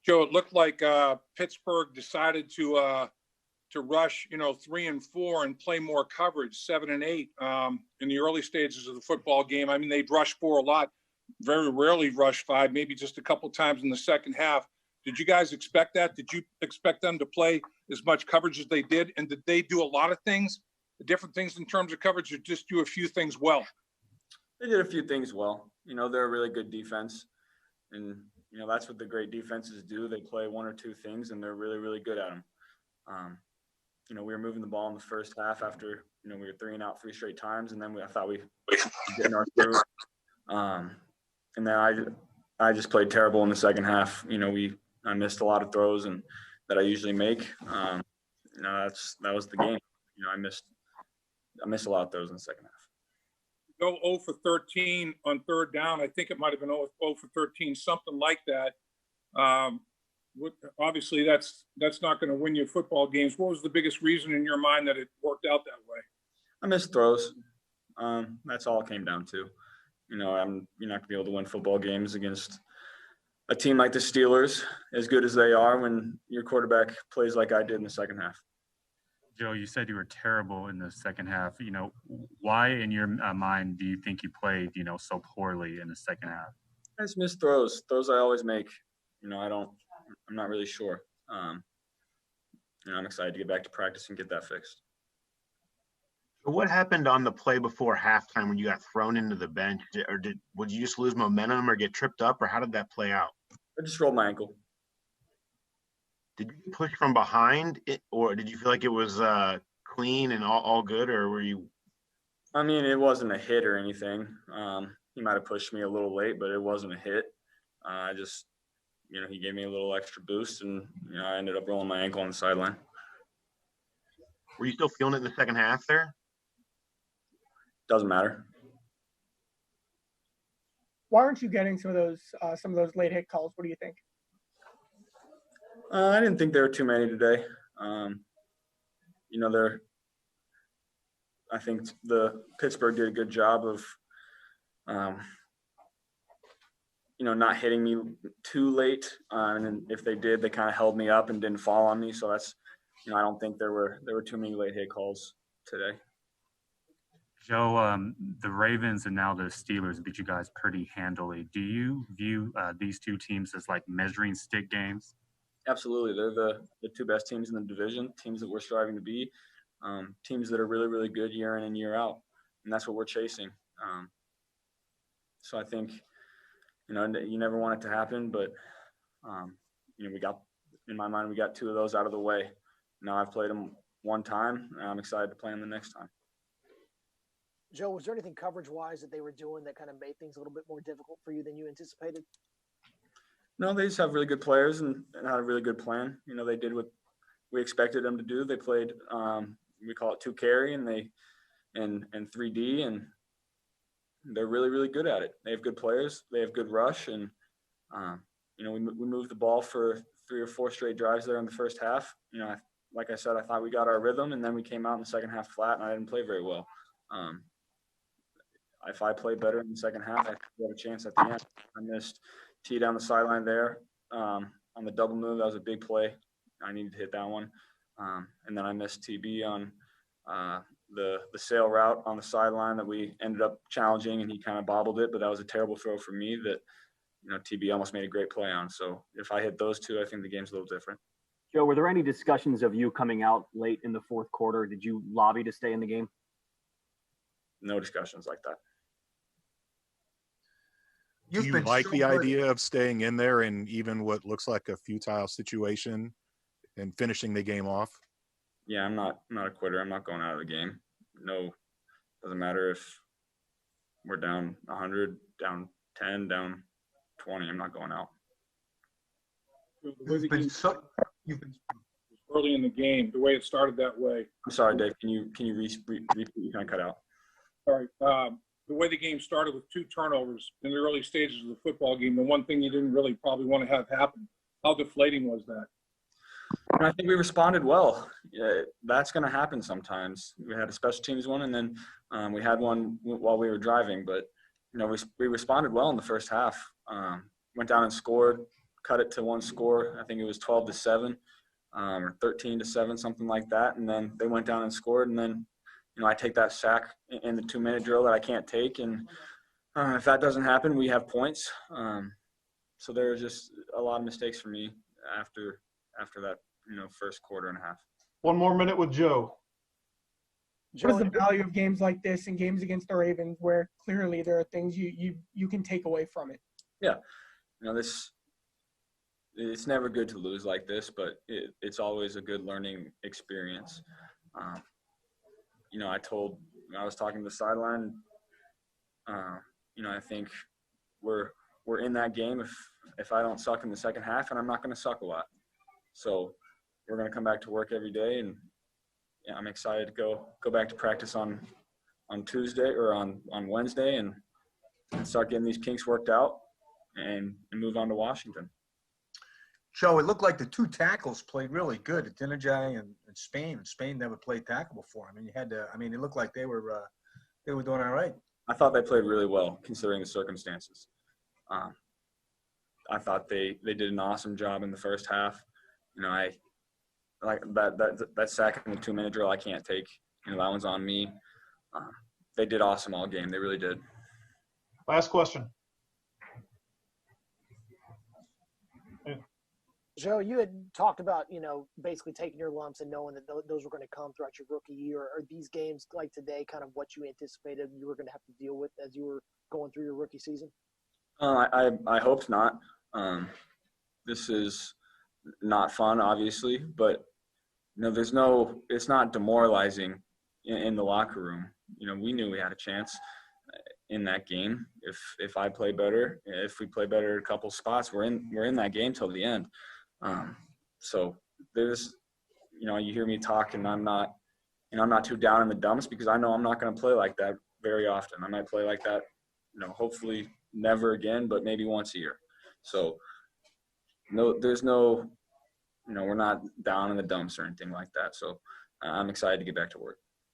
Joe, it looked like Pittsburgh decided to rush, 3 and 4 and play more coverage, 7 and 8 in the early stages of the football game. I mean, they'd rush 4 a lot, very rarely rush 5, maybe just a couple times in the second half. Did you guys expect that? Did you expect them to play as much coverage as they did? And did they do a lot of things, different things in terms of coverage, or just do a few things well? They did a few things well. They're a really good defense. And, that's what the great defenses do. They play one or two things, and they're really, really good at them. We were moving the ball in the first half after, we were 3 and out 3 straight times, and then I thought we did in our through. And then I just played terrible in the second half. I missed a lot of throws and that I usually make. That was the game. I missed a lot of throws in the second half. Go 0 for 13 on third down. I think it might have been 0 for 13, something like that. Obviously, that's not going to win you football games. What was the biggest reason in your mind that it worked out that way? I missed throws. That's all it came down to. You're not going to be able to win football games against a team like the Steelers, as good as they are, when your quarterback plays like I did in the second half. Joe, you said you were terrible in the second half. Why in your mind do you think you played, so poorly in the second half? I just missed throws. Throws I always make. I'm not really sure. I'm excited to get back to practice and get that fixed. So what happened on the play before halftime when you got thrown into the bench? Would you just lose momentum or get tripped up, or how did that play out? I just rolled my ankle. Did you push from behind it, or did you feel like it was clean and all good, or were you? I mean, it wasn't a hit or anything. He might have pushed me a little late, but it wasn't a hit. I just, he gave me a little extra boost, and I ended up rolling my ankle on the sideline. Were you still feeling it in the second half there? Doesn't matter. Why aren't you getting some of those late hit calls? What do you think? I didn't think there were too many today. I think the Pittsburgh did a good job of, not hitting me too late. And if they did, they kind of held me up and didn't fall on me. So that's, I don't think there were too many late hit calls today. Joe, the Ravens and now the Steelers beat you guys pretty handily. Do you view these two teams as like measuring stick games? Absolutely. They're the two best teams in the division, teams that we're striving to be, teams that are really, really good year in and year out. And that's what we're chasing. So I think, you never want it to happen, but, in my mind, we got 2 of those out of the way. Now I've played them one time, and I'm excited to play them the next time. Joe, was there anything coverage-wise that they were doing that kind of made things a little bit more difficult for you than you anticipated? No, they just have really good players and had a really good plan. They did what we expected them to do. They played, we call it 2 carry and 3D, and they're really, really good at it. They have good players. They have good rush, and we moved the ball for 3 or 4 straight drives there in the first half. Like I said, I thought we got our rhythm, and then we came out in the second half flat, and I didn't play very well. If I played better in the second half, I think we had a chance at the end. I missed T down the sideline there on the double move. That was a big play. I needed to hit that one. And then I missed TB on the sail route on the sideline that we ended up challenging, and he kind of bobbled it, but that was a terrible throw for me that, TB almost made a great play on. So if I hit those 2, I think the game's a little different. Joe, were there any discussions of you coming out late in the fourth quarter? Did you lobby to stay in the game? No discussions like that. Do you like the idea of staying in there in even what looks like a futile situation and finishing the game off? Yeah, I'm not a quitter. I'm not going out of the game. No, doesn't matter if we're down 100, down 10, down 20. I'm not going out. You've been early in the game, the way it started that way. I'm sorry, Dave. Can you repeat? You kind of cut out. Sorry. The way the game started with 2 turnovers in the early stages of the football game, the one thing you didn't really probably want to have happen. How deflating was that? I think we responded well. Yeah, that's going to happen sometimes. We had a special teams one, and then we had one while we were driving. But, we responded well in the first half. Went down and scored, cut it to one score. I think it was 12-7 or 13-7, something like that. And then they went down and scored. And then, I take that sack in the 2-minute drill that I can't take. And if that doesn't happen, we have points. So there was just a lot of mistakes for me after that, first quarter and a half. 1 more minute with Joe. What is the value of games like this and games against the Ravens where clearly there are things you can take away from it? Yeah. It's never good to lose like this, but it's always a good learning experience. I was talking to the sideline, I think we're in that game if I don't suck in the second half, and I'm not going to suck a lot. So we're going to come back to work every day, and I'm excited to go back to practice on Tuesday or on Wednesday and start getting these kinks worked out and move on to Washington. Joe, it looked like the 2 tackles played really good at Dinajay and Spain. Spain never played tackle before. It looked like they were doing all right. I thought they played really well considering the circumstances. I thought they did an awesome job in the first half. I like that sack in the 2-minute drill. I can't take. That one's on me. They did awesome all game. They really did. Last question. Joe, you had talked about, basically taking your lumps and knowing that those were going to come throughout your rookie year. Are these games like today kind of what you anticipated you were going to have to deal with as you were going through your rookie season? I hope not. This is not fun, obviously, but, it's not demoralizing in the locker room. We knew we had a chance in that game. If I play better, if we play better at a couple spots, we're in that game till the end. So there's, you hear me talk and I'm not too down in the dumps because I know I'm not going to play like that very often. I might play like that, hopefully never again, but maybe once a year. So there's no, we're not down in the dumps or anything like that. So I'm excited to get back to work.